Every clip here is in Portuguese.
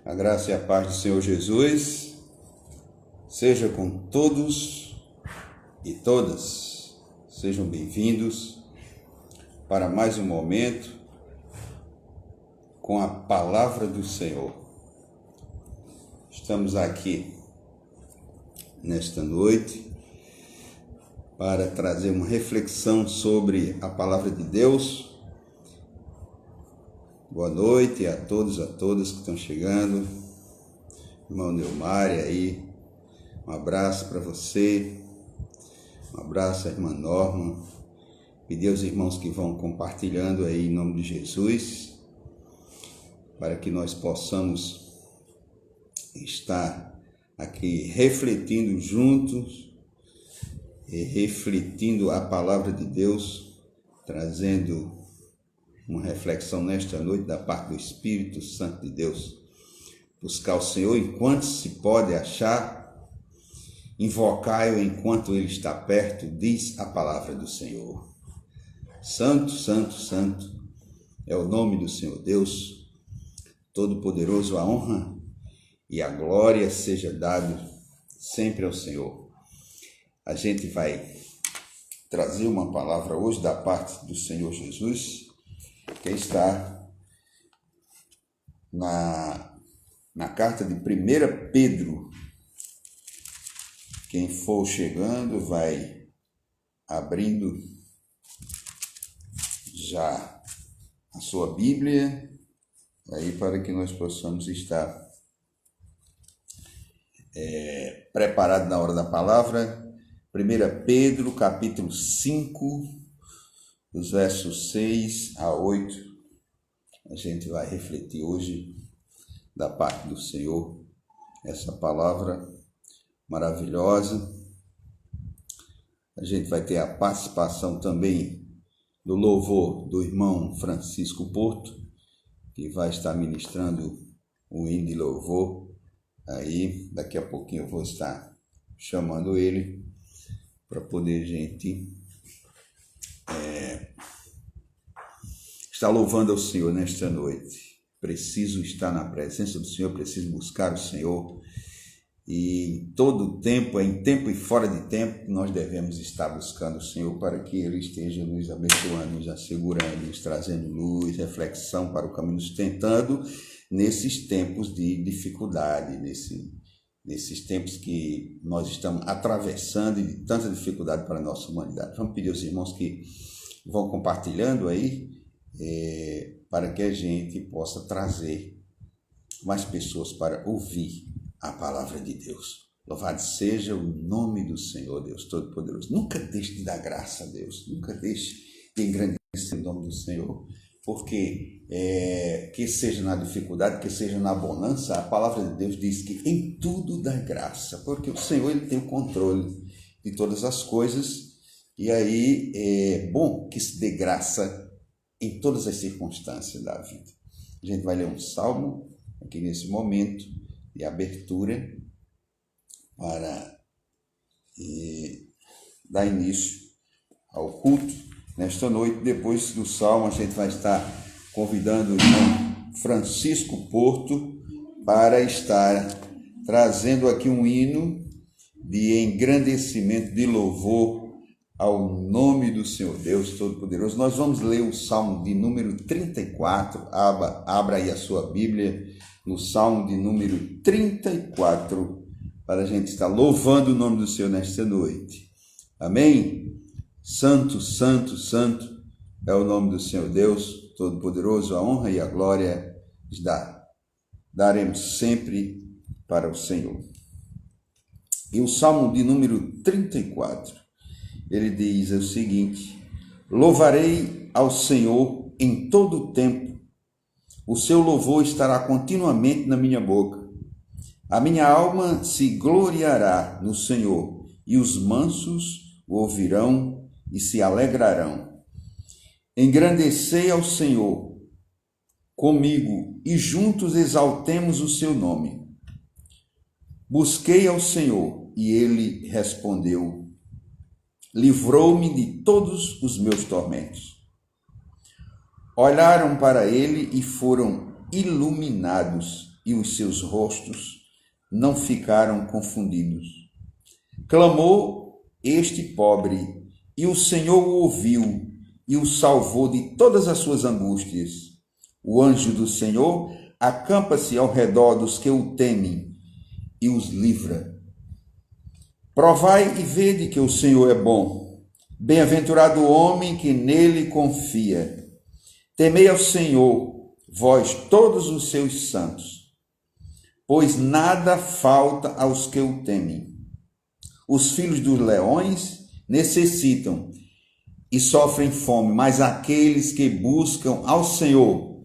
A graça e a paz do Senhor Jesus seja com todos e todas. Sejam bem-vindos para mais um momento com a palavra do Senhor. Estamos aqui nesta noite para trazer uma reflexão sobre a palavra de Deus. Boa noite a todos, a todas que estão chegando. Irmão Neumário aí, um abraço para você, um abraço à irmã Norma. Pedir aos irmãos que vão compartilhando aí em nome de Jesus, para que nós possamos estar aqui refletindo juntos, e refletindo a palavra de Deus, trazendo uma reflexão nesta noite da parte do Espírito Santo de Deus. Buscar o Senhor enquanto se pode achar, invocai-o enquanto Ele está perto, diz a palavra do Senhor. Santo, santo, santo é o nome do Senhor Deus, Todo-Poderoso. A honra e a glória seja dado sempre ao Senhor. A gente vai trazer uma palavra hoje da parte do Senhor Jesus, que está na carta de 1 Pedro. Quem for chegando vai abrindo já a sua Bíblia, aí para que nós possamos estar preparados na hora da palavra. 1 Pedro, capítulo 5, dos versos 6 a 8, a gente vai refletir hoje da parte do Senhor, essa palavra maravilhosa. A gente vai ter a participação também do louvor do irmão Francisco Porto, que vai estar ministrando o hino de louvor. Aí, daqui a pouquinho eu vou estar chamando ele para poder a gente está louvando ao Senhor nesta noite. Preciso estar na presença do Senhor, preciso buscar o Senhor. E em todo tempo, em tempo e fora de tempo, nós devemos estar buscando o Senhor para que Ele esteja nos abençoando, nos assegurando, nos trazendo luz, reflexão para o caminho, nos tentando nesses tempos de dificuldade, nesses tempos que nós estamos atravessando e de tanta dificuldade para a nossa humanidade. Vamos pedir aos irmãos que vão compartilhando aí, para que a gente possa trazer mais pessoas para ouvir a palavra de Deus. Louvado seja o nome do Senhor, Deus Todo-Poderoso. Nunca deixe de dar graça a Deus, nunca deixe de engrandecer o nome do Senhor, porque que seja na dificuldade, que seja na bonança, a palavra de Deus diz que em tudo dá graça, porque o Senhor ele tem o controle de todas as coisas, e aí é bom que se dê graça em todas as circunstâncias da vida. A gente vai ler um salmo aqui nesse momento de abertura para dar início ao culto nesta noite. Depois do salmo a gente vai estar convidando o irmão Francisco Porto para estar trazendo aqui um hino de engrandecimento, de louvor ao nome do Senhor Deus Todo-Poderoso. Nós vamos ler o Salmo de número 34, abra aí a sua Bíblia, no Salmo de número 34, para a gente estar louvando o nome do Senhor nesta noite. Amém? Santo, santo, santo é o nome do Senhor Deus Todo-Poderoso. A honra e a glória daremos sempre para o Senhor. E o Salmo de número 34, ele diz o seguinte: louvarei ao Senhor em todo o tempo, o seu louvor estará continuamente na minha boca. A minha alma se gloriará no Senhor, e os mansos o ouvirão e se alegrarão. Engrandecei ao Senhor comigo, e juntos exaltemos o seu nome. Busquei ao Senhor, e ele respondeu. Livrou-me de todos os meus tormentos. Olharam para ele e foram iluminados, e os seus rostos não ficaram confundidos. Clamou este pobre, e o Senhor o ouviu e o salvou de todas as suas angústias. O anjo do Senhor acampa-se ao redor dos que o temem e os livra. Provai e vede que o Senhor é bom. Bem-aventurado o homem que nele confia. Temei ao Senhor, vós todos os seus santos, pois nada falta aos que o temem. Os filhos dos leões necessitam e sofrem fome, mas aqueles que buscam ao Senhor,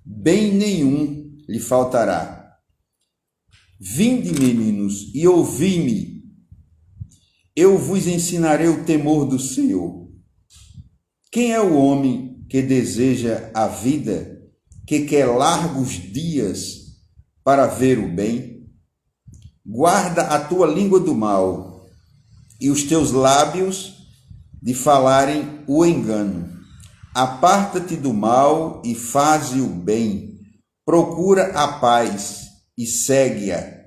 bem nenhum lhe faltará. Vinde, meninos, e ouvi-me. Eu vos ensinarei o temor do Senhor. Quem é o homem que deseja a vida, que quer largos dias para ver o bem? Guarda a tua língua do mal e os teus lábios de falarem o engano. Aparta-te do mal e faze o bem. Procura a paz e segue-a.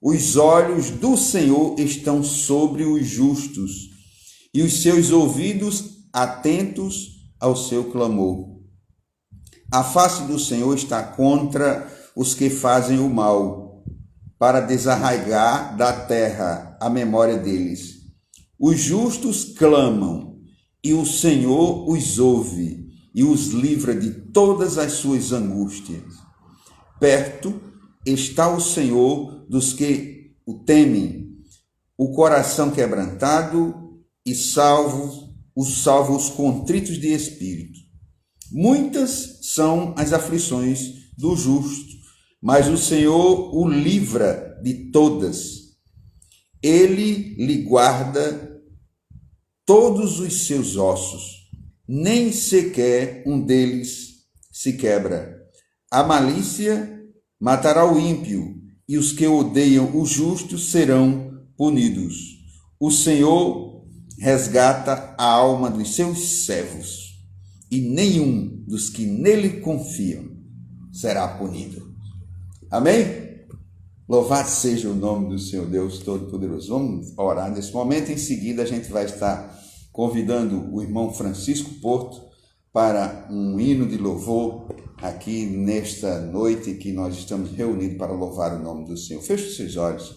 Os olhos do Senhor estão sobre os justos e os seus ouvidos atentos ao seu clamor. A face do Senhor está contra os que fazem o mal, para desarraigar da terra a memória deles. Os justos clamam, e o Senhor os ouve e os livra de todas as suas angústias. Perto está o Senhor dos que o temem, o coração quebrantado e salva os contritos de espírito. Muitas são as aflições do justo, mas o Senhor o livra de todas. Ele lhe guarda todos os seus ossos, nem sequer um deles se quebra. A malícia matará o ímpio, e os que odeiam o justo serão punidos. O Senhor resgata a alma dos seus servos, e nenhum dos que nele confiam será punido. Amém? Louvado seja o nome do Senhor Deus Todo-Poderoso. Vamos orar nesse momento. Em seguida, a gente vai estar convidando o irmão Francisco Porto para um hino de louvor aqui nesta noite que nós estamos reunidos para louvar o nome do Senhor. Feche os seus olhos.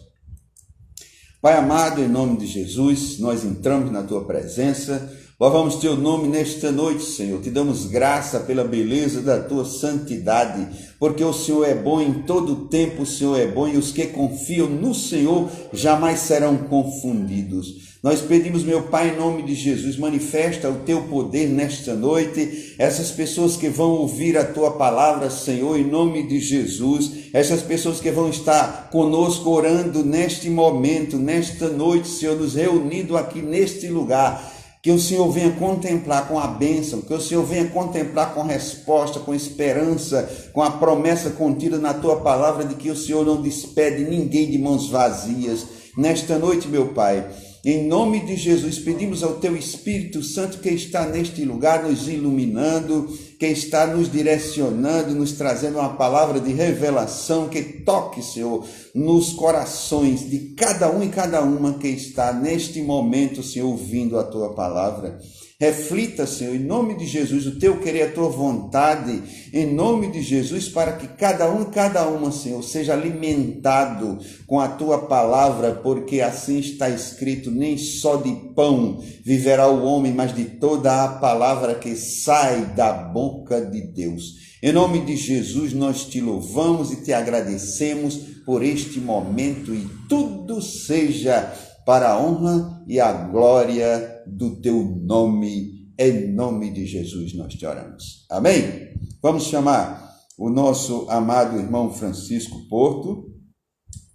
Pai amado, em nome de Jesus, nós entramos na tua presença. Louvamos teu nome nesta noite, Senhor. Te damos graça pela beleza da tua santidade, porque o Senhor é bom em todo tempo, o Senhor é bom e os que confiam no Senhor jamais serão confundidos. Nós pedimos, meu Pai, em nome de Jesus, manifesta o teu poder nesta noite. Essas pessoas que vão ouvir a tua palavra, Senhor, em nome de Jesus, essas pessoas que vão estar conosco orando neste momento, nesta noite, Senhor, nos reunidos aqui neste lugar. Que o Senhor venha contemplar com a bênção, que o Senhor venha contemplar com resposta, com esperança, com a promessa contida na tua palavra de que o Senhor não despede ninguém de mãos vazias. Nesta noite, meu Pai, em nome de Jesus, pedimos ao teu Espírito Santo que está neste lugar nos iluminando, que está nos direcionando, nos trazendo uma palavra de revelação que toque, Senhor, nos corações de cada um e cada uma que está neste momento, Senhor, ouvindo a tua palavra. Reflita, Senhor, em nome de Jesus, o teu querer, a tua vontade, em nome de Jesus, para que cada um e cada uma, Senhor, seja alimentado com a tua palavra, porque assim está escrito, nem só de pão viverá o homem, mas de toda a palavra que sai da boca de Deus. Em nome de Jesus, nós te louvamos e te agradecemos por este momento e tudo seja para a honra e a glória do teu nome, em nome de Jesus nós te oramos. Amém? Vamos chamar o nosso amado irmão Francisco Porto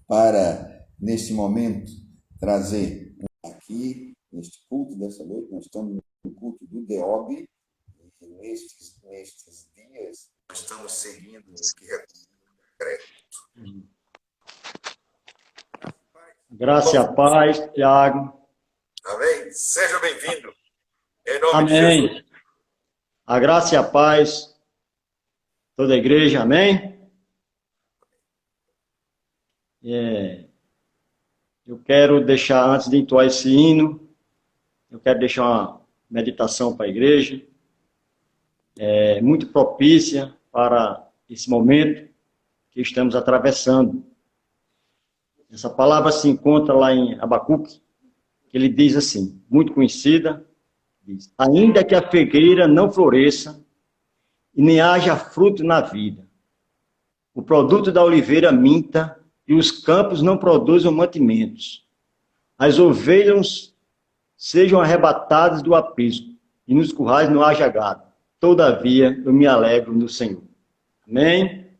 para, nesse momento, trazer aqui, neste culto dessa noite. Nós estamos no culto do DEOB, e nestes dias nós estamos seguindo o que é concreto. Graça e a paz, Tiago. Amém? Seja bem-vindo. Em nome Amém. de Jesus. A graça e a paz, toda a igreja, amém? Eu quero deixar, antes de entoar esse hino, eu quero deixar uma meditação para a igreja, muito propícia para esse momento que estamos atravessando. Essa palavra se encontra lá em Abacuque, que ele diz assim, muito conhecida, diz, ainda que a figueira não floresça e nem haja fruto na vida, o produto da oliveira minta e os campos não produzam mantimentos, as ovelhas sejam arrebatadas do aprisco e nos currais não haja gado. Todavia, eu me alegro no Senhor. Amém?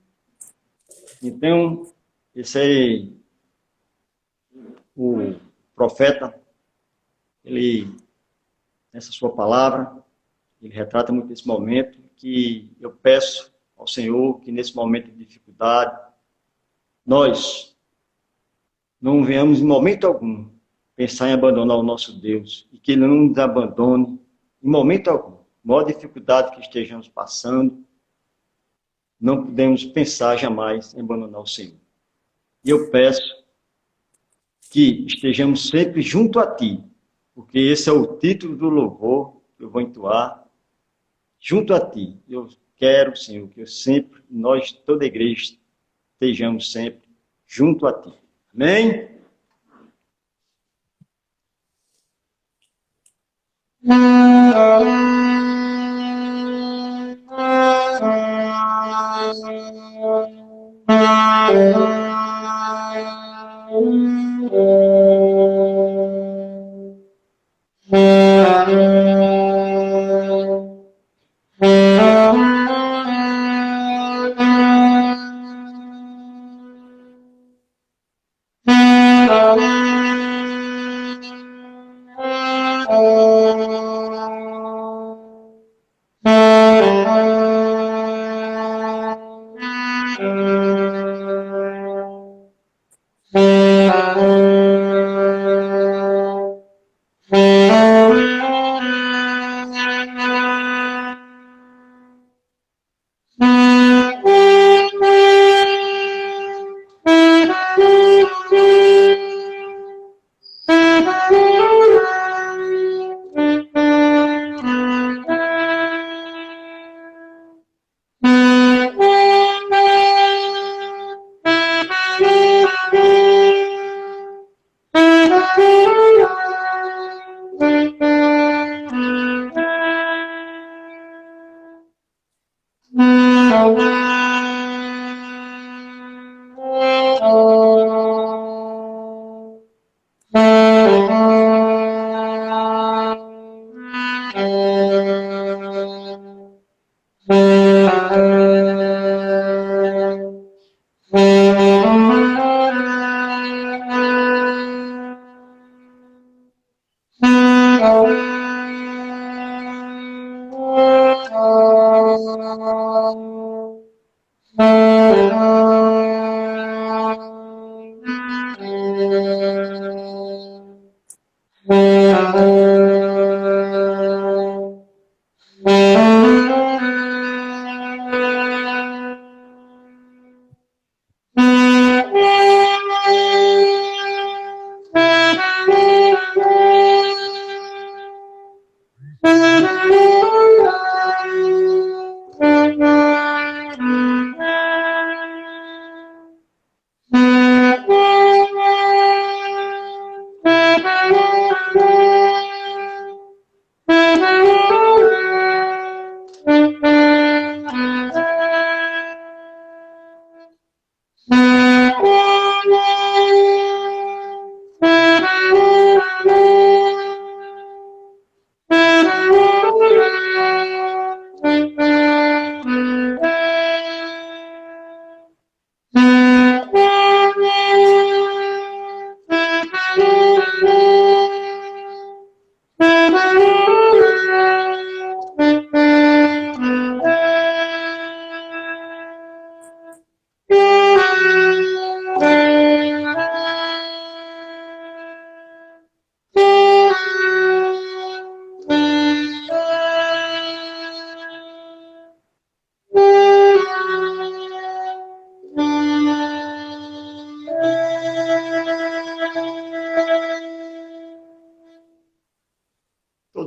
Então, esse aí, o profeta, ele, nessa sua palavra, ele retrata muito esse momento que eu peço ao Senhor que nesse momento de dificuldade, nós não venhamos em momento algum pensar em abandonar o nosso Deus e que Ele não nos abandone em momento algum. Maior dificuldade que estejamos passando, não podemos pensar jamais em abandonar o Senhor. E eu peço que estejamos sempre junto a Ti, porque esse é o título do louvor que eu vou entoar, junto a Ti. Eu quero, Senhor, que eu sempre, nós, toda a igreja, estejamos sempre junto a Ti. Amém?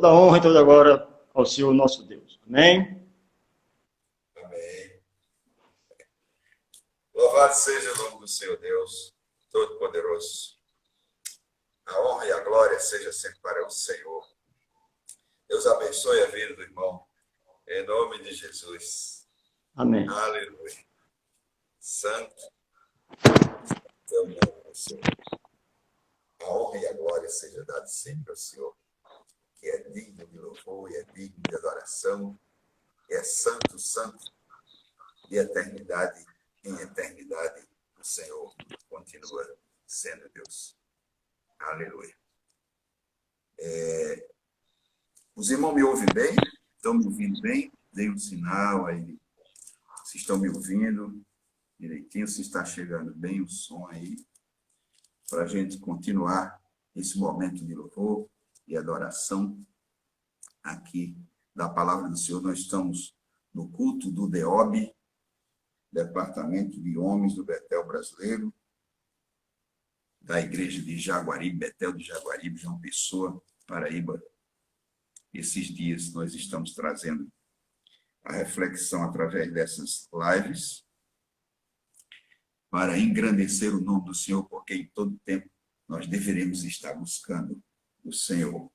Toda honra e toda glória ao Senhor nosso Deus. Amém? Amém. Louvado seja o nome do Senhor Deus, Todo-Poderoso. A honra e a glória seja sempre para o Senhor. Deus abençoe a vida do irmão, em nome de Jesus. Amém. Aleluia. Santo é o nome do Senhor. A honra e a glória seja dada sempre ao Senhor, que é digno de louvor e é digno de adoração, e é santo, santo, de eternidade em eternidade. O Senhor continua sendo Deus. Aleluia. Os irmãos me ouvem bem? Estão me ouvindo bem? Deem um sinal aí. Se estão me ouvindo direitinho, se está chegando bem o som aí, para a gente continuar esse momento de louvor e adoração aqui da palavra do Senhor. Nós estamos no culto do DEOB, Departamento de Homens do Betel Brasileiro, da Igreja de Jaguaribe, Betel de Jaguaribe, João Pessoa, Paraíba. Esses dias nós estamos trazendo a reflexão através dessas lives para engrandecer o nome do Senhor, porque em todo tempo nós deveremos estar buscando o Senhor.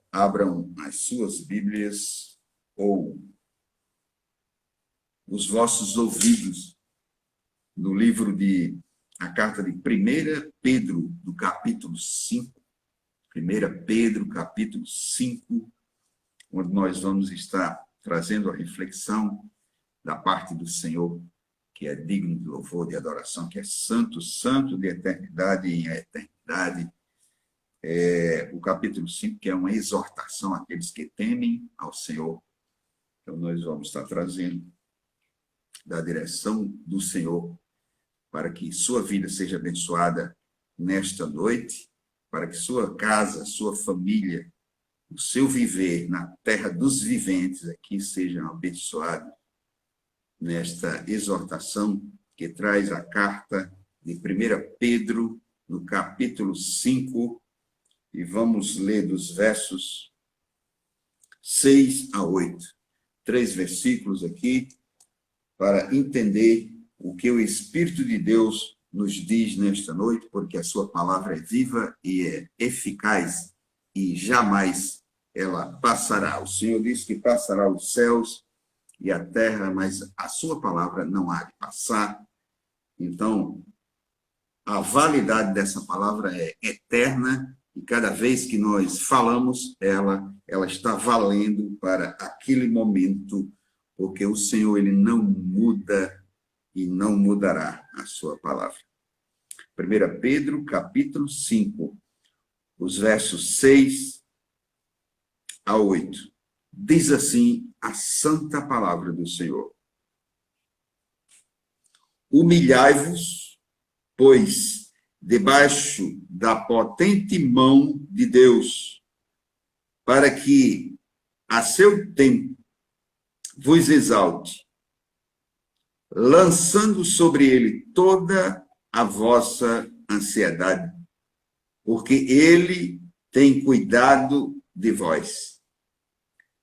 Abram as suas Bíblias ou os vossos ouvidos no livro a carta de 1 Pedro, do capítulo 5. 1 Pedro, capítulo 5, onde nós vamos estar trazendo a reflexão da parte do Senhor, que é digno de louvor, de adoração, que é santo, santo de eternidade em eternidade. O capítulo 5, que é uma exortação àqueles que temem ao Senhor. Então, nós vamos estar trazendo da direção do Senhor para que sua vida seja abençoada nesta noite, para que sua casa, sua família, o seu viver na terra dos viventes aqui sejam abençoados nesta exortação que traz a carta de 1 Pedro, no capítulo 5, e vamos ler dos versos 6 a 8. 3 versículos aqui, para entender o que o Espírito de Deus nos diz nesta noite, porque a sua palavra é viva e é eficaz e jamais ela passará. O Senhor disse que passará os céus e a terra, mas a sua palavra não há de passar. Então, a validade dessa palavra é eterna e cada vez que nós falamos, ela está valendo para aquele momento, porque o Senhor ele não muda e não mudará a sua palavra. 1 Pedro, capítulo 5, os versos 6 a 8. Diz assim a santa palavra do Senhor: humilhai-vos, pois, debaixo da potente mão de Deus, para que, a seu tempo, vos exalte, lançando sobre ele toda a vossa ansiedade, porque ele tem cuidado de vós.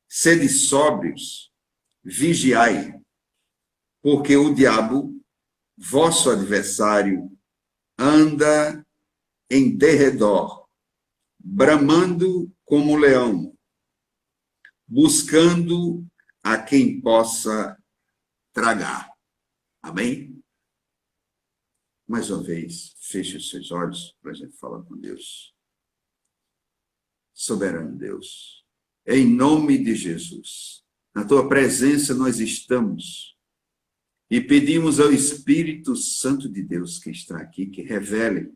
Sede sóbrios, vigiai, porque o diabo, vosso adversário, anda em derredor, bramando como leão, buscando a quem possa tragar. Amém? Mais uma vez, feche os seus olhos para a gente falar com Deus. Soberano Deus, em nome de Jesus, na tua presença nós estamos e pedimos ao Espírito Santo de Deus que está aqui, que revele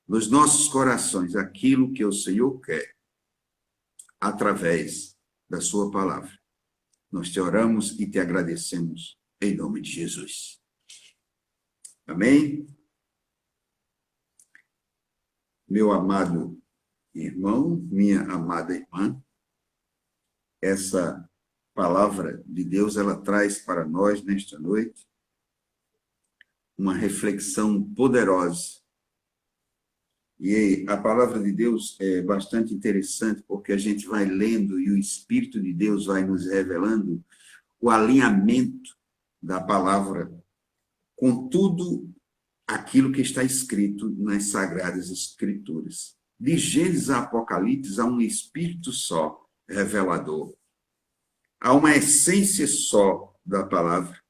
nos nossos corações aquilo que o Senhor quer através da sua palavra. Nós te oramos e te agradecemos em nome de Jesus. Amém? Meu amado irmão, minha amada irmã, essa palavra de Deus, ela traz para nós, nesta noite, uma reflexão poderosa E a palavra de Deus é bastante interessante, porque a gente vai lendo e o Espírito de Deus vai nos revelando o alinhamento da palavra com tudo aquilo que está escrito nas Sagradas Escrituras. De Gênesis a Apocalipse, há um Espírito só revelador. Há uma essência só da palavra.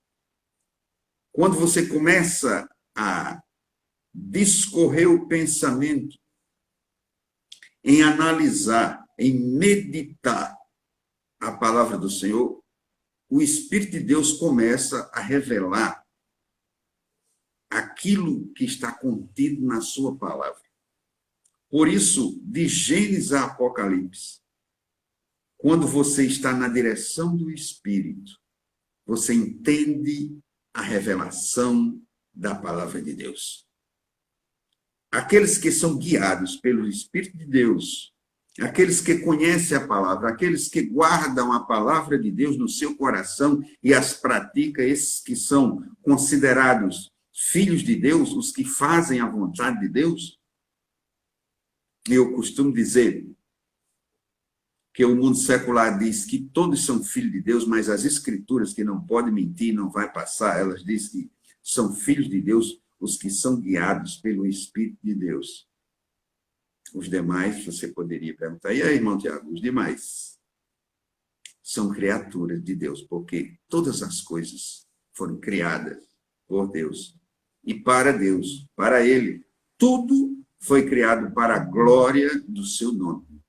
Quando você começa a discorrer o pensamento, em analisar, em meditar a palavra do Senhor, o Espírito de Deus começa a revelar aquilo que está contido na sua palavra. Por isso, de Gênesis a Apocalipse, quando você está na direção do Espírito, você entende a revelação da palavra de Deus. Aqueles que são guiados pelo Espírito de Deus, aqueles que conhecem a palavra, aqueles que guardam a palavra de Deus no seu coração e as praticam, esses que são considerados filhos de Deus, os que fazem a vontade de Deus. Eu costumo dizer que o mundo secular diz que todos são filhos de Deus, mas as Escrituras, que não podem mentir, não vai passar, elas dizem que são filhos de Deus os que são guiados pelo Espírito de Deus. Os demais, você poderia perguntar, e aí, irmão Tiago, os demais são criaturas de Deus, porque todas as coisas foram criadas por Deus e para Deus, para Ele. Tudo foi criado para a glória do seu nome.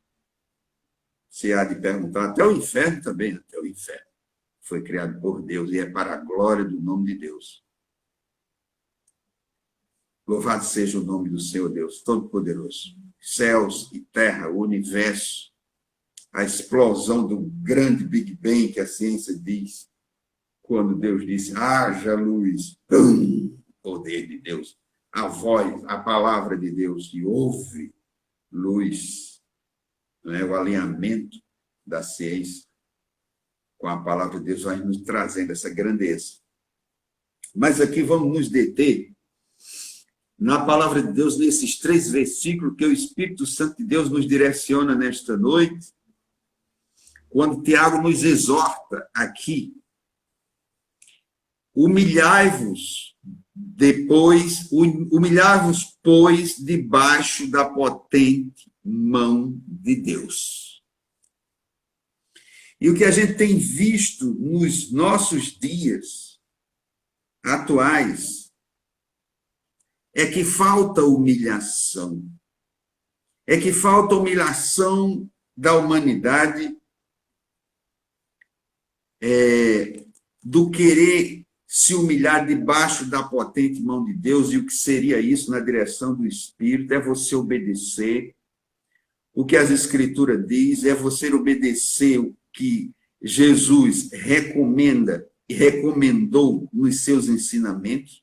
Você há de perguntar, até o inferno também, até o inferno foi criado por Deus e é para a glória do nome de Deus. Louvado seja o nome do Senhor Deus Todo-Poderoso. Céus e terra, o universo, a explosão do grande Big Bang que a ciência diz, quando Deus disse, haja luz, poder de Deus, a voz, a palavra de Deus, e houve luz, não é? O alinhamento da ciência com a palavra de Deus vai nos trazendo essa grandeza. Mas aqui vamos nos deter na palavra de Deus, nesses 3 versículos que o Espírito Santo de Deus nos direciona nesta noite, quando Tiago nos exorta aqui, humilhai-vos, pois, debaixo da potente mão de Deus. E o que a gente tem visto nos nossos dias atuais é que falta humilhação. É que falta humilhação da humanidade, do querer se humilhar debaixo da potente mão de Deus. E o que seria isso na direção do Espírito? É você obedecer o que as Escrituras dizem, é você obedecer o que Jesus recomenda e recomendou nos seus ensinamentos.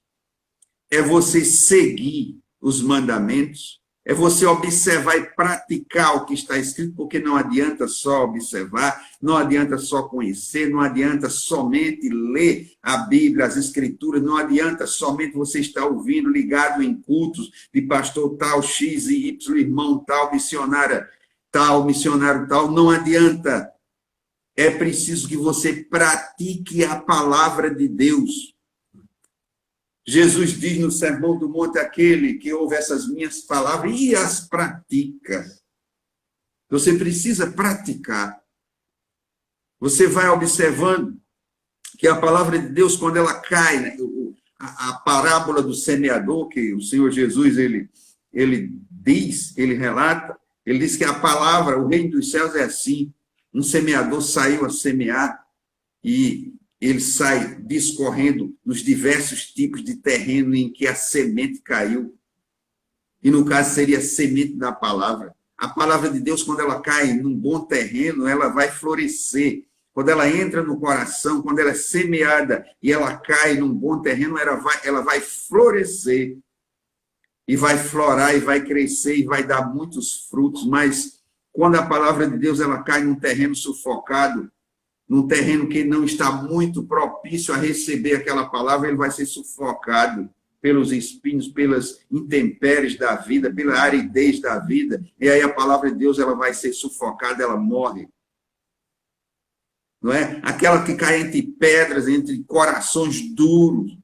É você seguir os mandamentos, é você observar e praticar o que está escrito, porque não adianta só observar, não adianta só conhecer, não adianta somente ler a Bíblia, as Escrituras, não adianta somente você estar ouvindo, ligado em cultos de pastor tal, X e Y, irmão tal, missionário tal, não adianta. É preciso que você pratique a palavra de Deus. Jesus diz no Sermão do Monte, aquele que ouve essas minhas palavras e as pratica. Você precisa praticar. Você vai observando que a palavra de Deus, quando ela cai, né, a parábola do semeador, que o Senhor Jesus, ele diz, ele relata, ele diz que a palavra, o reino dos céus é assim. Um semeador saiu a semear e ele sai discorrendo nos diversos tipos de terreno em que a semente caiu. E, no caso, seria a semente da palavra. A palavra de Deus, quando ela cai num bom terreno, ela vai florescer. Quando ela entra no coração, quando ela é semeada e ela cai num bom terreno, ela vai florescer. E vai florar, e vai crescer, e vai dar muitos frutos. Mas, quando a palavra de Deus ela cai num terreno sufocado, num terreno que não está muito propício a receber aquela palavra, ele vai ser sufocado. pelos espinhos, pelas intempéries da vida, pela aridez da vida, e aí a palavra de Deus ela vai ser sufocada, ela morre. Não é? Aquela que cai entre pedras, entre corações duros,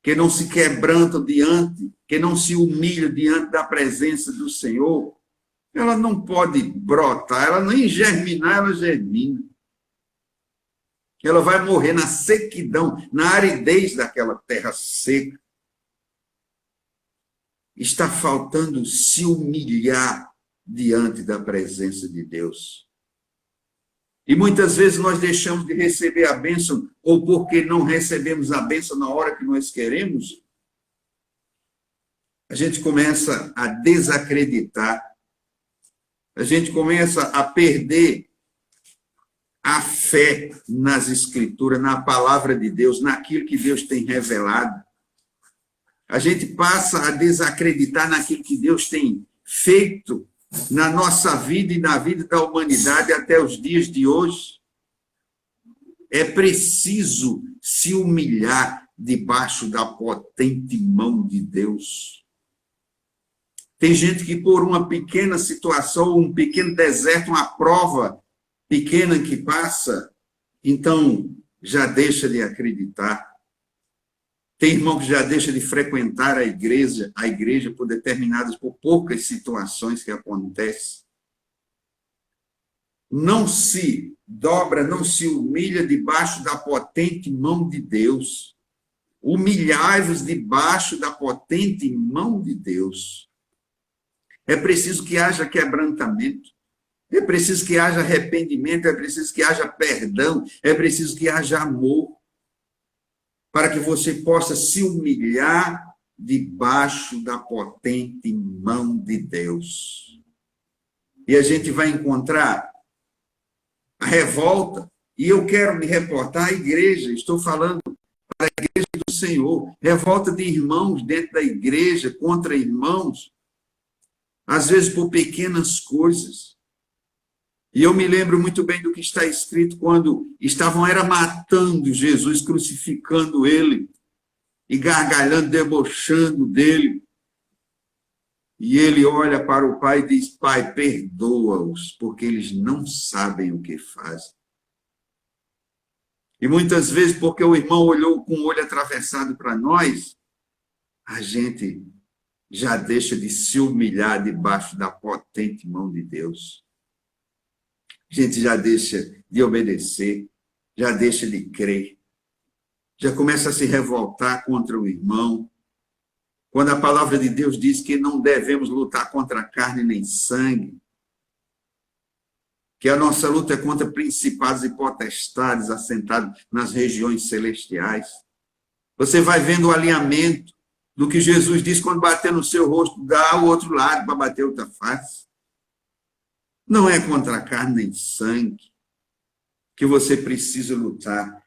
que não se quebrantam diante, que não se humilham diante da presença do Senhor, ela não pode brotar, ela nem germinar, ela germina. Ela vai morrer na sequidão, na aridez daquela terra seca. Está faltando se humilhar diante da presença de Deus. E muitas vezes nós deixamos de receber a bênção, ou porque não recebemos a bênção na hora que nós queremos, a gente começa a desacreditar, a gente começa a perder a fé nas Escrituras, na palavra de Deus, naquilo que Deus tem revelado. A gente passa a desacreditar naquilo que Deus tem feito na nossa vida e na vida da humanidade até os dias de hoje. É preciso se humilhar debaixo da potente mão de Deus. Tem gente que por uma pequena situação, um pequeno deserto, uma prova pequena que passa, então já deixa de acreditar. Tem irmão que já deixa de frequentar a igreja por determinadas, por poucas situações que acontecem. Não se dobra, não se humilha debaixo da potente mão de Deus. Humilhai-vos debaixo da potente mão de Deus. É preciso que haja quebrantamento. É preciso que haja arrependimento, é preciso que haja perdão, é preciso que haja amor, para que você possa se humilhar debaixo da potente mão de Deus. E a gente vai encontrar a revolta, e eu quero me reportar à igreja, estou falando para a igreja do Senhor, revolta de irmãos dentro da igreja, contra irmãos, às vezes por pequenas coisas. E eu me lembro muito bem do que está escrito quando estavam matando Jesus, crucificando ele, e gargalhando, debochando dele. E ele olha para o pai e diz: Pai, perdoa-os, porque eles não sabem o que fazem. E muitas vezes, porque o irmão olhou com o olho atravessado para nós, a gente já deixa de se humilhar debaixo da potente mão de Deus. A gente já deixa de obedecer, já deixa de crer, já começa a se revoltar contra o irmão. Quando a palavra de Deus diz que não devemos lutar contra carne nem sangue, que a nossa luta é contra principados e potestades assentados nas regiões celestiais. Você vai vendo o alinhamento do que Jesus disse quando bater no seu rosto, dá o outro lado para bater outra face. Não é contra carne nem sangue que você precisa lutar.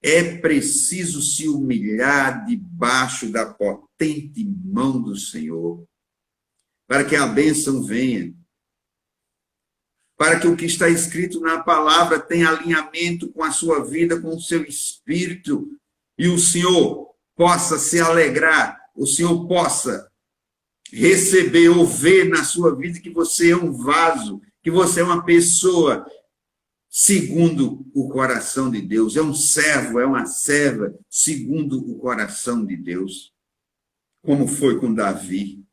É preciso se humilhar debaixo da potente mão do Senhor, para que a bênção venha, para que o que está escrito na palavra tenha alinhamento com a sua vida, com o seu espírito, e o Senhor possa se alegrar, o Senhor possa receber ou ver na sua vida que você é um vaso, que você é uma pessoa segundo o coração de Deus, é um servo, é uma serva segundo o coração de Deus, como foi com Davi.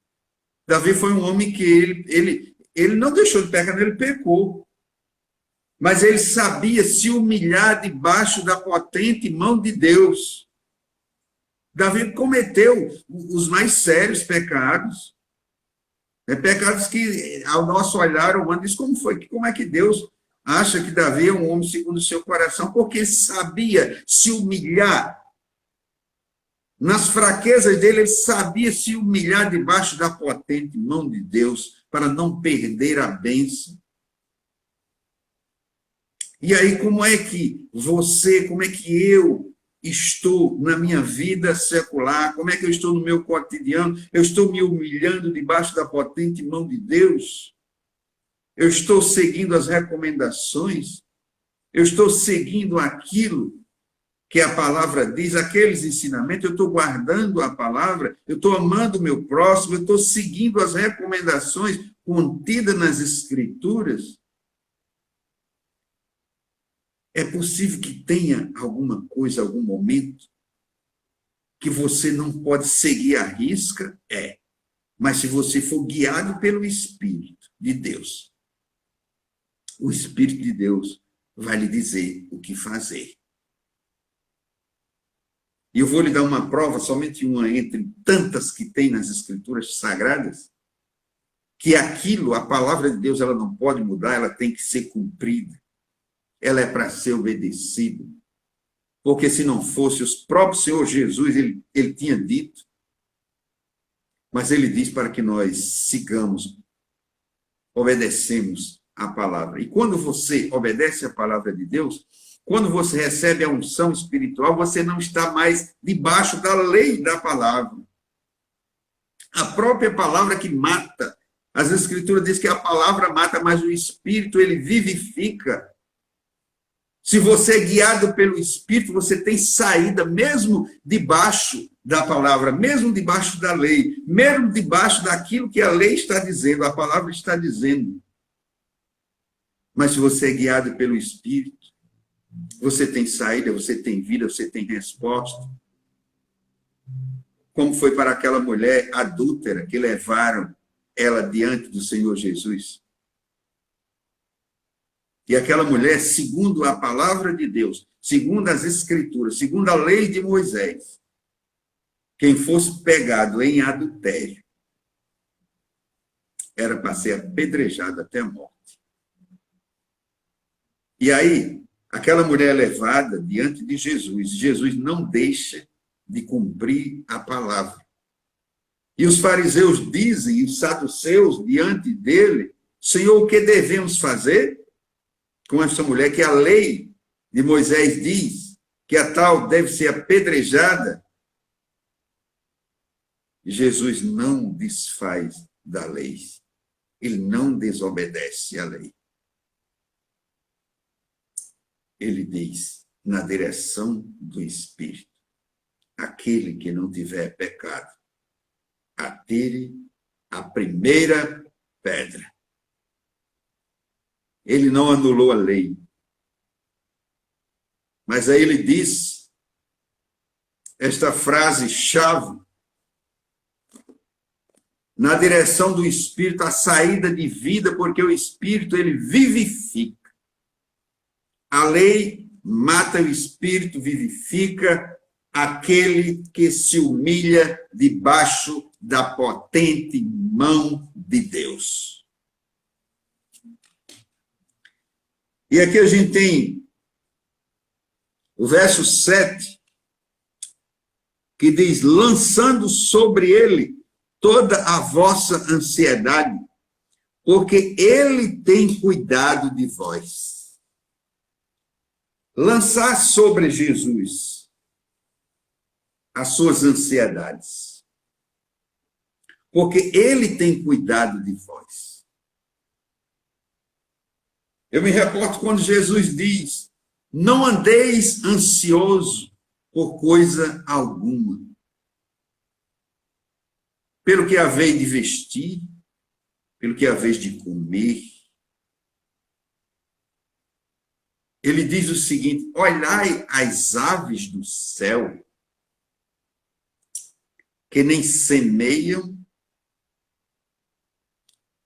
Davi foi um homem que ele não deixou de pecar, ele pecou, mas ele sabia se humilhar debaixo da potente mão de Deus. Davi cometeu os mais sérios pecados, pecados que, ao nosso olhar humano, diz como é que Deus acha que Davi é um homem segundo o seu coração, porque sabia se humilhar. Nas fraquezas dele, ele sabia se humilhar debaixo da potente mão de Deus, para não perder a bênção. E aí, como é que eu estou na minha vida secular, como é que eu estou no meu cotidiano, eu estou me humilhando debaixo da potente mão de Deus, eu estou seguindo as recomendações, eu estou seguindo aquilo que a palavra diz, aqueles ensinamentos, eu estou guardando a palavra, eu estou amando o meu próximo, eu estou seguindo as recomendações contidas nas Escrituras. É possível que tenha alguma coisa, algum momento, que você não pode seguir à risca? É. Mas se você for guiado pelo Espírito de Deus, o Espírito de Deus vai lhe dizer o que fazer. E eu vou lhe dar uma prova, somente uma entre tantas que tem nas Escrituras Sagradas, que aquilo, a palavra de Deus, ela não pode mudar, ela tem que ser cumprida. Ela é para ser obedecida. Porque se não fosse, o próprio Senhor Jesus, ele tinha dito, mas ele diz para que nós sigamos, obedecemos a palavra. E quando você obedece a palavra de Deus, quando você recebe a unção espiritual, você não está mais debaixo da lei da palavra. A própria palavra que mata. As Escrituras dizem que a palavra mata, mas o Espírito, ele vivifica. Se você é guiado pelo Espírito, você tem saída, mesmo debaixo da palavra, mesmo debaixo da lei, mesmo debaixo daquilo que a lei está dizendo, a palavra está dizendo. Mas se você é guiado pelo Espírito, você tem saída, você tem vida, você tem resposta. Como foi para aquela mulher adúltera que levaram ela diante do Senhor Jesus. E aquela mulher, segundo a palavra de Deus, segundo as Escrituras, segundo a lei de Moisés, quem fosse pegado em adultério era para ser apedrejado até a morte. E aí, aquela mulher é levada diante de Jesus. Jesus não deixa de cumprir a palavra. E os fariseus dizem, e os saduceus diante dele, Senhor, o que devemos fazer com essa mulher? Que a lei de Moisés diz que a tal deve ser apedrejada. E Jesus não desfaz da lei. Ele não desobedece à lei. Ele diz, na direção do Espírito, aquele que não tiver pecado, atire a primeira pedra. Ele não anulou a lei. Mas aí ele disse esta frase-chave, na direção do Espírito, a saída de vida, porque o Espírito, ele vivifica. A lei mata, o Espírito vivifica aquele que se humilha debaixo da potente mão de Deus. E aqui a gente tem o verso 7, que diz, lançando sobre ele toda a vossa ansiedade, porque ele tem cuidado de vós. Lançar sobre Jesus as suas ansiedades, porque ele tem cuidado de vós. Eu me reporto quando Jesus diz, não andeis ansioso por coisa alguma, pelo que haveis de vestir, pelo que haveis de comer. Ele diz o seguinte, olhai as aves do céu, que nem semeiam,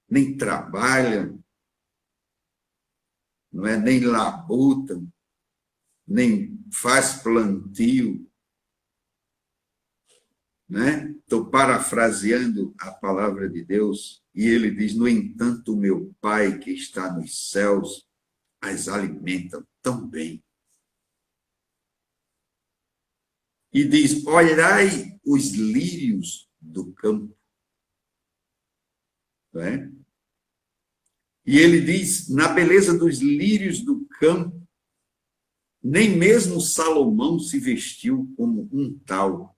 nem trabalham, não é? Nem labutam, nem faz plantio. Né? Estou parafraseando a palavra de Deus, e ele diz, no entanto, o meu Pai que está nos céus as alimentam tão bem. E diz, olhai os lírios do campo. Não é? E ele diz, na beleza dos lírios do campo, nem mesmo Salomão se vestiu como um tal.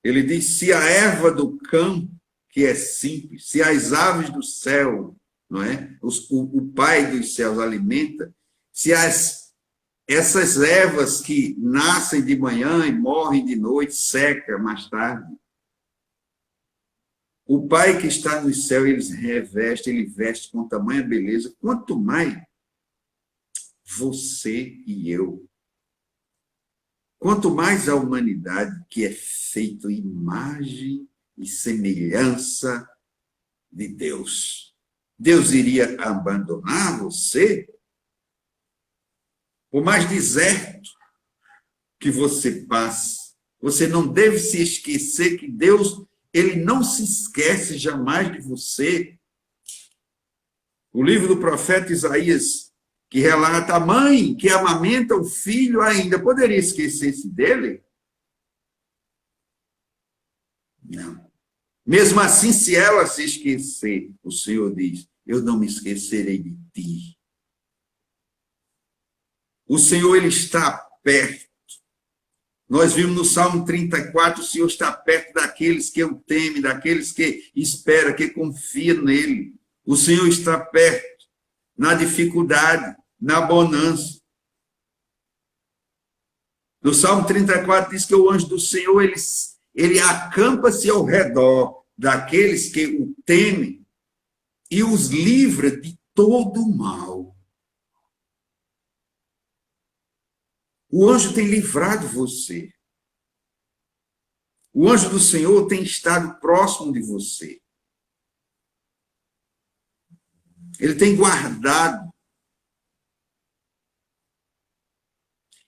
Ele diz, se a erva do campo, que é simples, se as aves do céu, não é? O Pai dos céus alimenta, se as essas ervas que nascem de manhã e morrem de noite, seca mais tarde. O Pai que está no céu, ele reveste, ele veste com tamanha beleza, quanto mais você e eu. Quanto mais a humanidade, que é feita imagem e semelhança de Deus. Deus iria abandonar você? Por mais deserto que você passe, você não deve se esquecer que Deus, ele não se esquece jamais de você. O livro do profeta Isaías, que relata a mãe que amamenta o filho ainda, poderia esquecer-se dele? Não. Mesmo assim, se ela se esquecer, o Senhor diz, eu não me esquecerei de ti. O Senhor, ele está perto. Nós vimos no Salmo 34, o Senhor está perto daqueles que o temem, daqueles que esperam, que confiam nele. O Senhor está perto, na dificuldade, na bonança. No Salmo 34 diz que o anjo do Senhor, ele acampa-se ao redor daqueles que o temem e os livra de todo o mal. O anjo tem livrado você. O anjo do Senhor tem estado próximo de você. Ele tem guardado.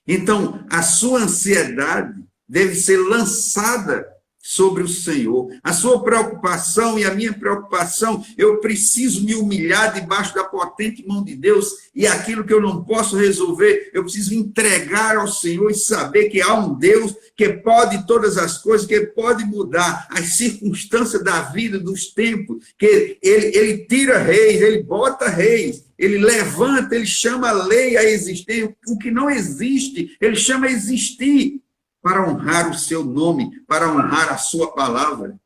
Então, a sua ansiedade deve ser lançada sobre o Senhor. A sua preocupação e a minha preocupação, eu preciso me humilhar debaixo da potente mão de Deus, e aquilo que eu não posso resolver, eu preciso entregar ao Senhor e saber que há um Deus que pode todas as coisas, que pode mudar as circunstâncias da vida, dos tempos, que ele tira reis, ele bota reis, ele levanta, ele chama a lei a existir, o que não existe, ele chama a existir, para honrar o seu nome, para honrar a sua palavra.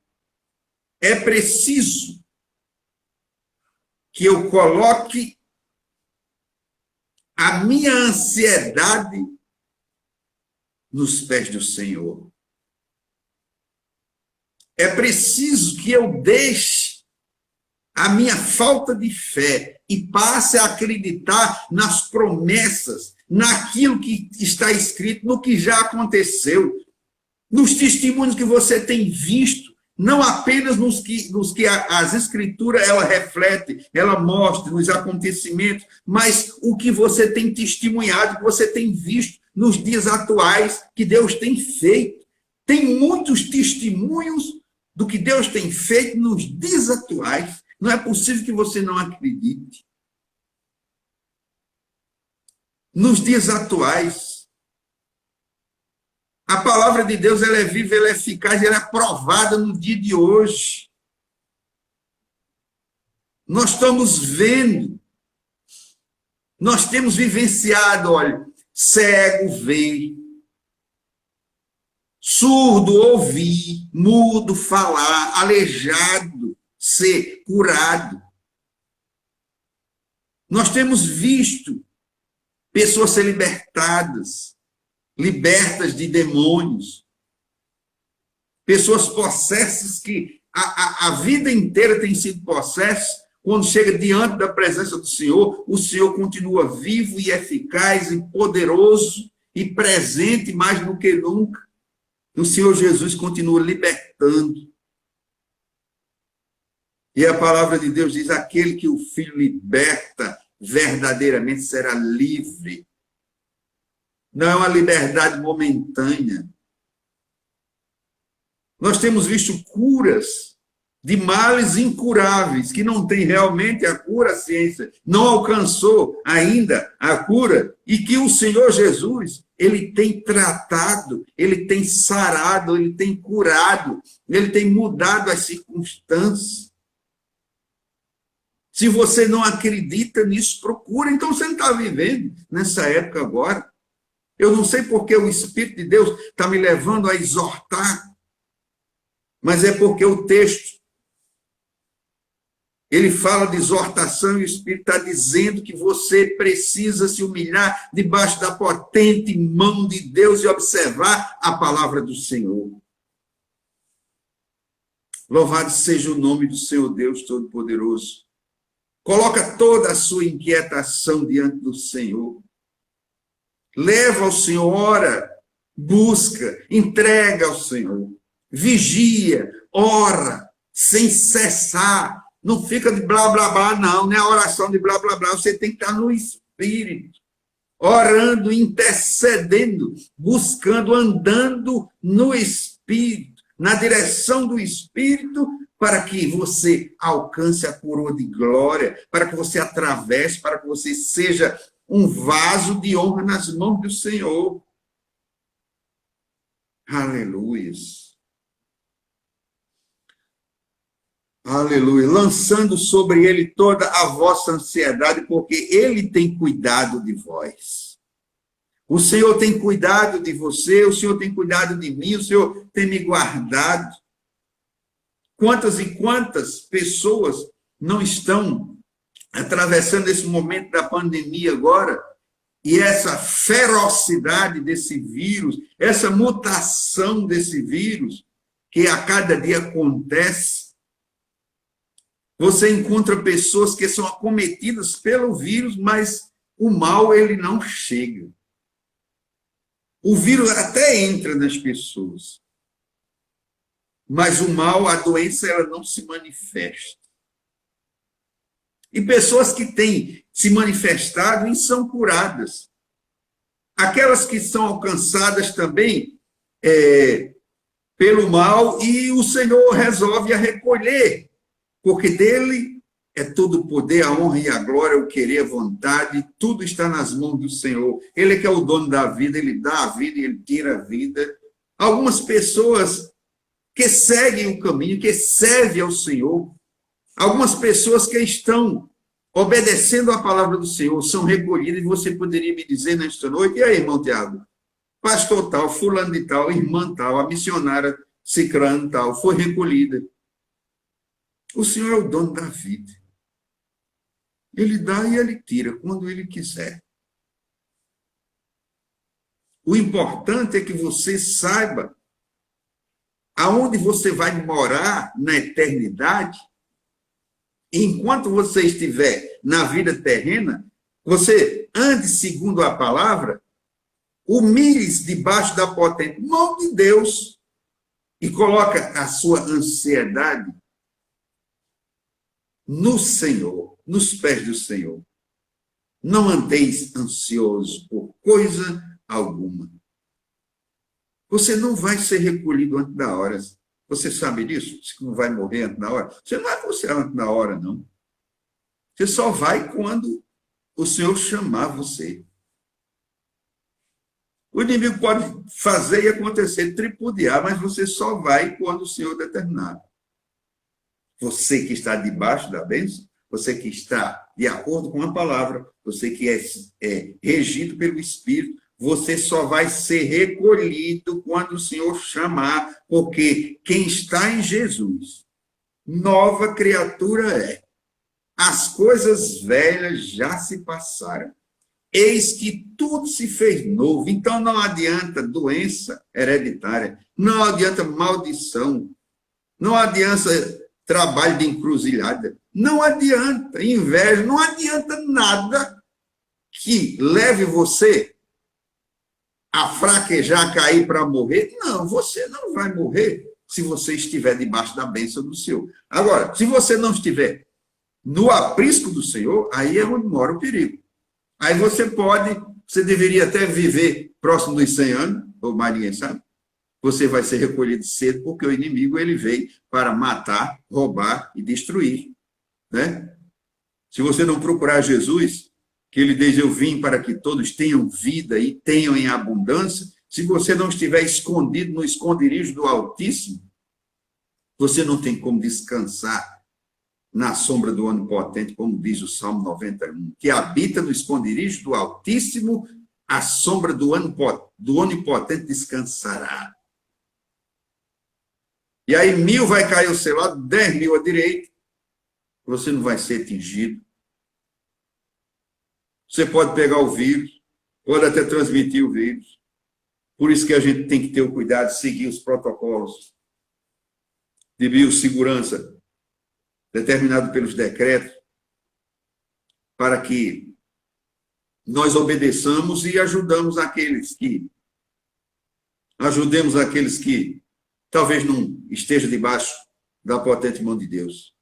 É preciso que eu coloque a minha ansiedade nos pés do Senhor. É preciso que eu deixe a minha falta de fé e passe a acreditar nas promessas, naquilo que está escrito, no que já aconteceu, nos testemunhos que você tem visto, não apenas nos que as Escrituras ela reflete, ela mostra nos acontecimentos, mas o que você tem testemunhado, que você tem visto nos dias atuais, que Deus tem feito. Tem muitos testemunhos do que Deus tem feito nos dias atuais. Não é possível que você não acredite. Nos dias atuais, a palavra de Deus ela é viva, ela é eficaz, ela é provada no dia de hoje. Nós estamos vendo, nós temos vivenciado, olha, cego ver, surdo ouvir, mudo falar, aleijado ser curado. Nós temos visto pessoas ser libertadas, libertas de demônios, pessoas possessas que a vida inteira tem sido possessas, quando chega diante da presença do Senhor, o Senhor continua vivo e eficaz e poderoso e presente mais do que nunca. O Senhor Jesus continua libertando. E a palavra de Deus diz, aquele que o Filho liberta, verdadeiramente será livre. Não é uma liberdade momentânea. Nós temos visto curas de males incuráveis, que não tem realmente a cura, a ciência não alcançou ainda a cura, e que o Senhor Jesus, ele tem tratado, ele tem sarado, ele tem curado, ele tem mudado as circunstâncias. Se você não acredita nisso, procura. Então você não está vivendo nessa época agora. Eu não sei porque o Espírito de Deus está me levando a exortar, mas é porque o texto Ele fala de exortação e o Espírito está dizendo que você precisa se humilhar debaixo da potente mão de Deus e observar a palavra do Senhor. Louvado seja o nome do Senhor Deus Todo-Poderoso. Coloca toda a sua inquietação diante do Senhor. Leva ao Senhor, ora, busca, entrega ao Senhor. Vigia, ora, sem cessar. Não fica de blá, blá, blá, não é a oração de blá, blá, blá. Você tem que estar no Espírito, orando, intercedendo, buscando, andando no Espírito, na direção do Espírito, para que você alcance a coroa de glória, para que você atravesse, para que você seja um vaso de honra nas mãos do Senhor. Aleluias. Aleluia. Lançando sobre ele toda a vossa ansiedade, porque ele tem cuidado de vós. O Senhor tem cuidado de você, o Senhor tem cuidado de mim, o Senhor tem me guardado. Quantas e quantas pessoas não estão atravessando esse momento da pandemia agora, e essa ferocidade desse vírus, essa mutação desse vírus, que a cada dia acontece. Você encontra pessoas que são acometidas pelo vírus, mas o mal ele não chega. O vírus até entra nas pessoas, mas o mal, a doença, ela não se manifesta. E pessoas que têm se manifestado e são curadas. Aquelas que são alcançadas também pelo mal, e o Senhor resolve a recolher, porque dele é todo o poder, a honra e a glória, o querer, a vontade, tudo está nas mãos do Senhor. Ele é que é o dono da vida, ele dá a vida e ele tira a vida. Algumas pessoas que seguem o caminho, que servem ao Senhor, algumas pessoas que estão obedecendo a palavra do Senhor, são recolhidas, e você poderia me dizer nesta noite: e aí, irmão Tiago, pastor tal, fulano de tal, irmã tal, a missionária cicrano tal, foi recolhida. O Senhor é o dono da vida. Ele dá e ele tira, quando ele quiser. O importante é que você saiba aonde você vai morar na eternidade. Enquanto você estiver na vida terrena, você ande segundo a palavra, humilhe-se debaixo da potente mão de Deus e coloca a sua ansiedade no Senhor, nos pés do Senhor. Não andeis ansioso por coisa alguma. Você não vai ser recolhido antes da hora. Você sabe disso? Você não vai morrer antes da hora? Você não vai morrer antes da hora, não. Você só vai quando o Senhor chamar você. O inimigo pode fazer e acontecer, tripudiar, mas você só vai quando o Senhor determinar. Você que está debaixo da bênção, você que está de acordo com a palavra, você que é regido pelo Espírito, você só vai ser recolhido quando o Senhor chamar, porque quem está em Jesus, nova criatura é. As coisas velhas já se passaram. Eis que tudo se fez novo. Então não adianta doença hereditária, não adianta maldição, não adianta trabalho de encruzilhada, não adianta inveja, não adianta nada que leve você a fraquejar, a cair para morrer. Não, você não vai morrer se você estiver debaixo da bênção do Senhor. Agora, se você não estiver no aprisco do Senhor, aí é onde mora o perigo. Aí você deveria até viver próximo dos 100 anos, ou mais ninguém sabe. Você vai ser recolhido cedo, porque o inimigo ele veio para matar, roubar e destruir. Né? Se você não procurar Jesus, que ele diz: eu vim para que todos tenham vida e tenham em abundância, se você não estiver escondido no esconderijo do Altíssimo, você não tem como descansar na sombra do Onipotente, como diz o Salmo 91, que habita no esconderijo do Altíssimo, a sombra do Onipotente descansará. E aí 1000 vai cair ao seu lado, 10.000 à direita, você não vai ser atingido. Você pode pegar o vírus, pode até transmitir o vírus. Por isso que a gente tem que ter o cuidado de seguir os protocolos de biossegurança determinados pelos decretos, para que nós obedeçamos e ajudemos aqueles que talvez não estejam debaixo da potente mão de Deus.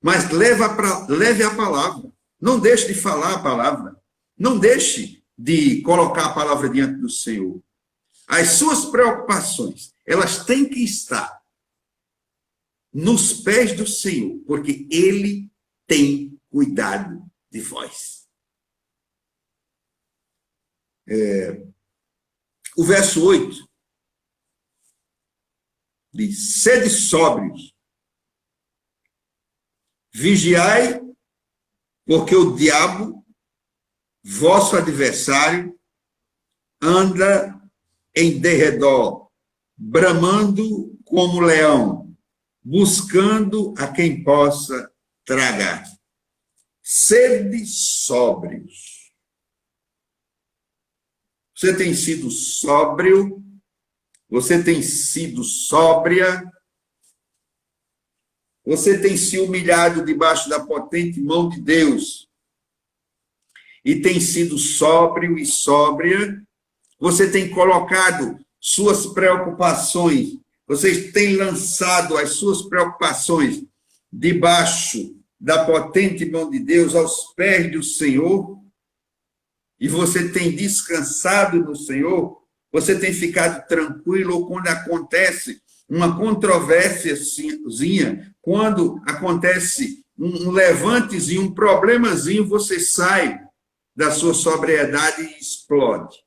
Mas leve a palavra. Não deixe de falar a palavra. Não deixe de colocar a palavra diante do Senhor. As suas preocupações, elas têm que estar nos pés do Senhor, porque Ele tem cuidado de vós. O verso 8 diz: sede sóbrios, vigiai, porque o diabo, vosso adversário, anda em derredor, bramando como leão, buscando a quem possa tragar. Sede sóbrios. Você tem sido sóbrio? Você tem sido sóbria? Você tem se humilhado debaixo da potente mão de Deus e tem sido sóbrio e sóbria? Você tem colocado suas preocupações, você tem lançado as suas preocupações debaixo da potente mão de Deus, aos pés do Senhor? E você tem descansado no Senhor? Você tem ficado tranquilo quando acontece uma controvérsiazinha, quando acontece um levantezinho, um problemazinho, você sai da sua sobriedade e explode.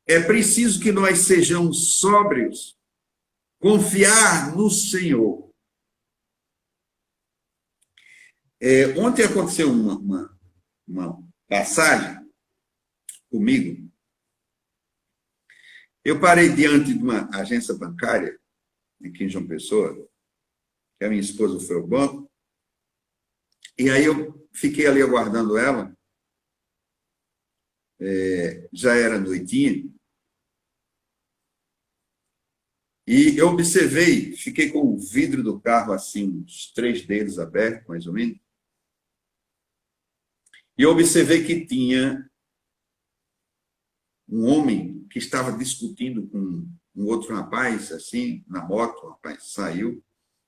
É preciso que nós sejamos sóbrios, confiar no Senhor. Ontem aconteceu uma passagem comigo. Eu parei diante de uma agência bancária, aqui em João Pessoa, que a minha esposa foi ao banco, e aí eu fiquei ali aguardando ela, já era noitinha, e eu observei, fiquei com o vidro do carro assim, uns 3 dedos abertos, mais ou menos, e eu observei que tinha um homem que estava discutindo com um outro rapaz, assim, na moto. O rapaz saiu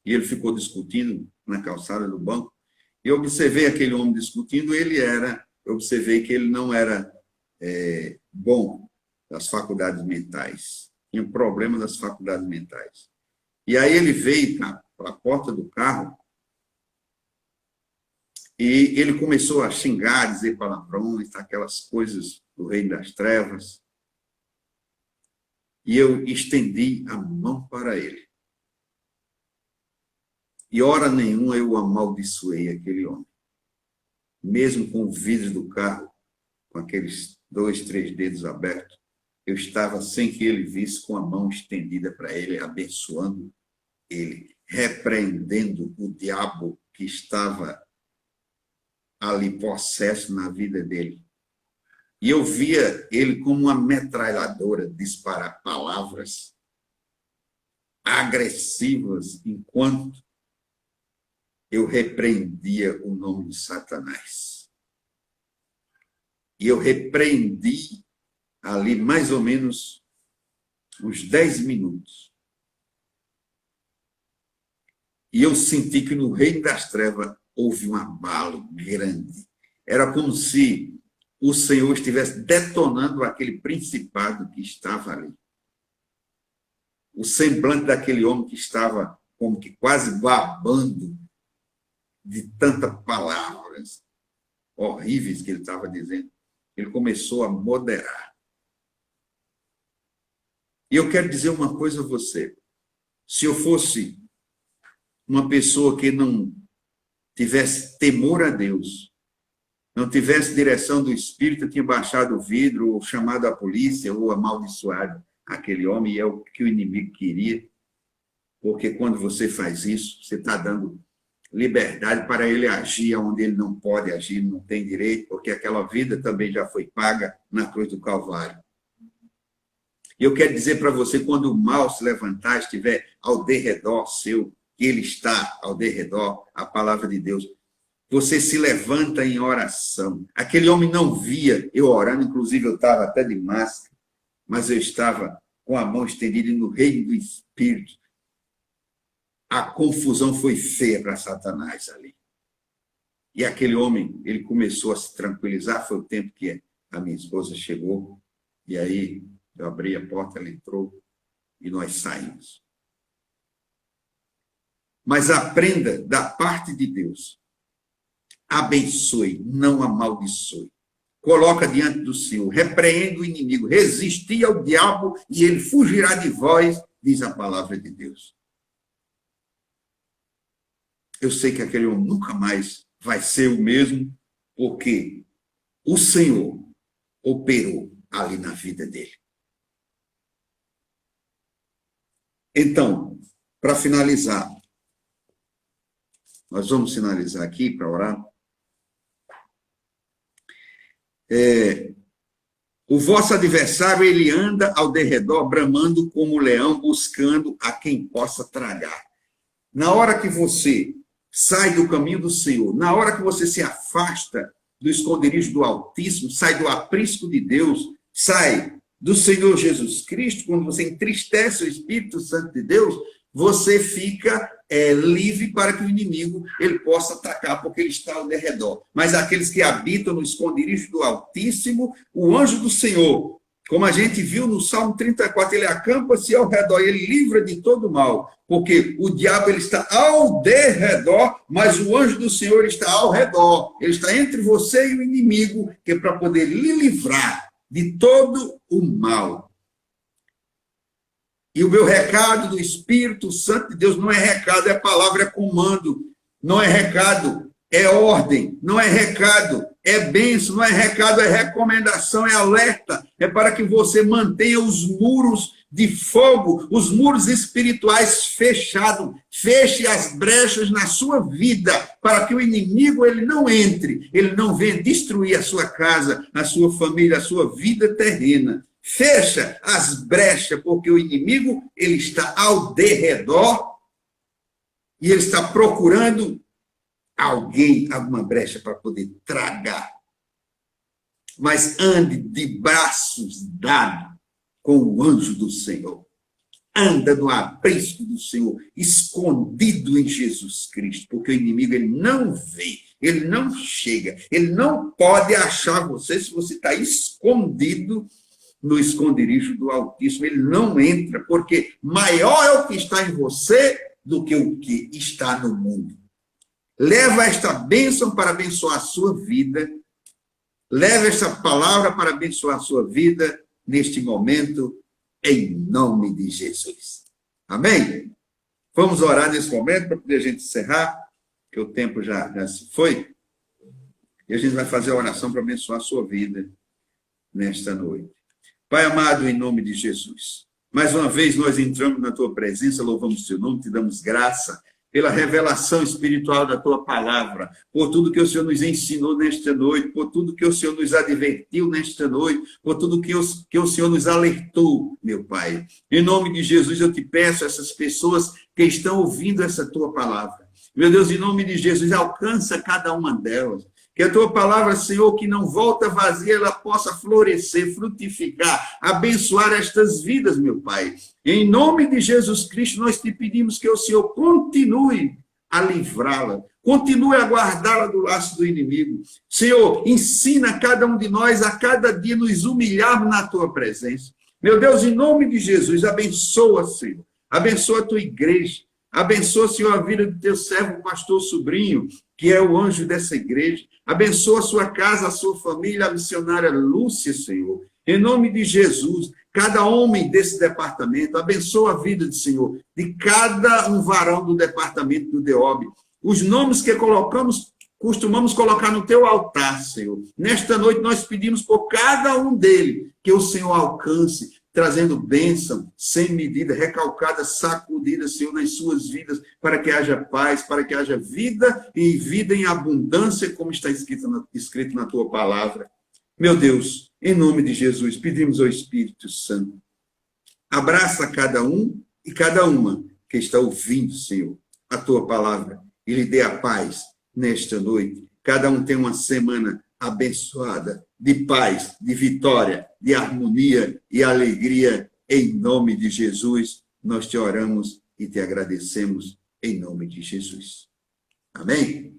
e ele ficou discutindo na calçada do banco. E eu observei aquele homem discutindo, eu observei que ele não era bom das faculdades mentais, tinha um problema das faculdades mentais. E aí ele veio para a porta do carro e ele começou a xingar, dizer palavrões, aquelas coisas do reino das trevas. E eu estendi a mão para ele. E hora nenhuma eu amaldiçoei aquele homem. Mesmo com o vidro do carro, com aqueles 2, 3 dedos abertos, eu estava, sem que ele visse, com a mão estendida para ele, abençoando ele, repreendendo o diabo que estava ali possesso na vida dele. E eu via ele como uma metralhadora disparar palavras agressivas enquanto eu repreendia o nome de Satanás. E eu repreendi ali mais ou menos uns 10 minutos. E eu senti que no reino das trevas houve um abalo grande. Era como se o Senhor estivesse detonando aquele principado que estava ali. O semblante daquele homem que estava como que quase babando de tantas palavras horríveis que ele estava dizendo. Ele começou a moderar. E eu quero dizer uma coisa a você. Se eu fosse uma pessoa que não tivesse temor a Deus, não tivesse direção do Espírito, eu tinha baixado o vidro, ou chamado a polícia, ou amaldiçoado aquele homem, e é o que o inimigo queria. porque quando você faz isso, você está dando liberdade para ele agir onde ele não pode agir, não tem direito, porque aquela vida também já foi paga na cruz do Calvário. E eu quero dizer para você, quando o mal se levantar, estiver ao derredor seu, que ele está ao derredor, a palavra de Deus, você se levanta em oração. Aquele homem não via eu orando, inclusive eu estava até de máscara, mas eu estava com a mão estendida no reino do Espírito. A confusão foi feia para Satanás ali. E aquele homem, ele começou a se tranquilizar, foi o tempo que a minha esposa chegou, e aí eu abri a porta, ela entrou, e nós saímos. Mas aprenda da parte de Deus. Abençoe, não amaldiçoe. Coloca diante do Senhor, repreenda o inimigo, resisti ao diabo e ele fugirá de vós, diz a palavra de Deus. Eu sei que aquele homem nunca mais vai ser o mesmo, porque o Senhor operou ali na vida dele. Então, para finalizar, nós vamos finalizar aqui para orar. O vosso adversário, ele anda ao derredor, bramando como leão, buscando a quem possa tragar. Na hora que você sai do caminho do Senhor, na hora que você se afasta do esconderijo do Altíssimo, sai do aprisco de Deus, sai do Senhor Jesus Cristo, quando você entristece o Espírito Santo de Deus, você fica livre para que o inimigo ele possa atacar, porque ele está ao derredor. Mas aqueles que habitam no esconderijo do Altíssimo, o anjo do Senhor, como a gente viu no Salmo 34, ele acampa-se ao redor, ele livra de todo mal, porque o diabo ele está ao derredor, mas o anjo do Senhor ele está ao redor, ele está entre você e o inimigo, que é para poder lhe livrar de todo o mal. E o meu recado do Espírito Santo de Deus não é recado, é palavra, é comando. Não é recado, é ordem. Não é recado, é bênção. Não é recado, é recomendação, é alerta. É para que você mantenha os muros de fogo, os muros espirituais fechados. Feche as brechas na sua vida, para que o inimigo ele não entre, ele não venha destruir a sua casa, a sua família, a sua vida terrena. Fecha as brechas, porque o inimigo ele está ao derredor e ele está procurando alguém, alguma brecha para poder tragar. Mas ande de braços dados com o anjo do Senhor. Anda no aprisco do Senhor, escondido em Jesus Cristo, porque o inimigo ele não vê, ele não chega, ele não pode achar você se você está escondido no esconderijo do Altíssimo. Ele não entra, porque maior é o que está em você do que o que está no mundo. Leva esta bênção para abençoar a sua vida. Leva esta palavra para abençoar a sua vida neste momento, em nome de Jesus. Amém? Vamos orar nesse momento para poder a gente encerrar, que o tempo já se foi. E a gente vai fazer a oração para abençoar a sua vida nesta noite. Pai amado, em nome de Jesus, mais uma vez nós entramos na tua presença, louvamos o teu nome, te damos graça pela revelação espiritual da tua palavra, por tudo que o Senhor nos ensinou nesta noite, por tudo que o Senhor nos advertiu nesta noite, por tudo que o Senhor nos alertou, meu Pai. Em nome de Jesus, eu te peço a essas pessoas que estão ouvindo essa tua palavra. Meu Deus, em nome de Jesus, alcança cada uma delas. Que a tua palavra, Senhor, que não volta vazia, ela possa florescer, frutificar, abençoar estas vidas, meu Pai. Em nome de Jesus Cristo, nós te pedimos que o Senhor continue a livrá-la, continue a guardá-la do laço do inimigo. Senhor, ensina cada um de nós a cada dia nos humilharmos na tua presença. Meu Deus, em nome de Jesus, abençoa, Senhor. Abençoa a tua igreja. Abençoa, Senhor, a vida do teu servo, o pastor Sobrinho, que é o anjo dessa igreja. Abençoa a sua casa, a sua família, a missionária Lúcia, Senhor. Em nome de Jesus, cada homem desse departamento, abençoa a vida do Senhor, de cada um varão do departamento do DEOB. Os nomes que costumamos colocar no teu altar, Senhor. Nesta noite nós pedimos por cada um deles que o Senhor alcance, trazendo bênção sem medida, recalcada, sacudida, Senhor, nas suas vidas, para que haja paz, para que haja vida e vida em abundância, como está escrito na tua palavra. Meu Deus, em nome de Jesus, pedimos ao Espírito Santo, abraça cada um e cada uma que está ouvindo, Senhor, a tua palavra e lhe dê a paz nesta noite. Cada um tem uma semana abençoada, de paz, de vitória, de harmonia e alegria. Em nome de Jesus, nós te oramos e te agradecemos em nome de Jesus. Amém?